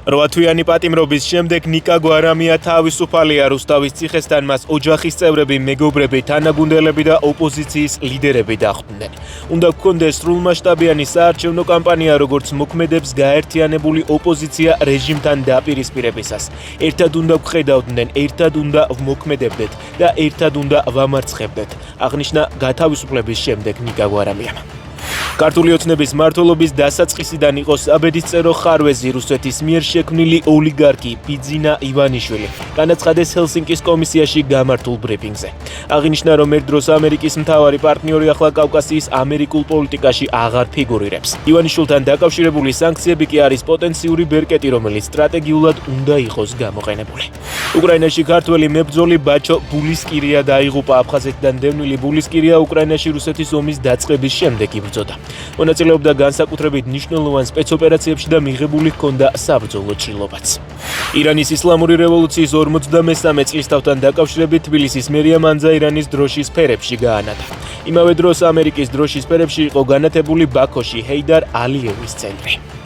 რვათვიანი პატიმრობის შემდეგ ნიკა გვარამია თავისუფალია. რუსთავის ციხესთან მას ოჯახის წევრები, მეგობრები, თანაგუნდელები და ოპოზიციის ლიდერები დახვდნენ. უნდა გქონდეს სრულმასშტაბიანი საარჩევნო კამპანია, როგორც მოქმედებს გაერთიანებული ოპოზიცია რეჟიმთან დაპირისპირებისას. ერთად უნდა გვხედავდნენ, ერთად უნდა ვმოქმედებდეთ და ერთად უნდა ვამარცხებდეთ, აღნიშნა გათავისუფლების შემდეგ ნიკა გვარამიამ. ქართული ოცნების მმართველობის დასაწყისიდან იყო საბედისწერო ხარვეზი რუსეთის მიერ შექმნილი ოლიგარქი ბიძინა ივანიშვილი. განაცხადეს ჰელსინკის კომისიაში გამართულ ბრიფინგზე. აღინიშნა, რომ ერთ დროს ამერიკის მთავარი პარტნიორი ახლა კავკასიის ამერიკულ პოლიტიკაში აღარ ფიგურირებს. ივანიშვილთან დაკავშირებული სანქციები კი არის პოტენციური ბერკეტი, რომელიც სტრატეგიულად უნდა იყოს გამოყენებული. უკრაინაში ქართველი მებრძოლი ბაჩო ბულისკირია დაიღუპა. აფხაზეთიდან დევნილი ბულისკირია უკრაინაში რუსეთის ომის დაწყების შემდეგ იბრძოდა. მონაწილეობდა განსაკუთრებით მნიშვნელოვან სპეცოპერაციებში და მიღებული ჰქონდა საბრძოლო ჭრილობაც. ირანის ისლამური რევოლუციის 53 წლისთავთან დაკავშირებით თბილისის მერია მანძა ირანის დროშის ფერებში გაანათა. იმავე დროს ამერიკის დროშის ფერებში იყო განათებული ბაქოში ჰეიდარ ალიევის ცენტრი.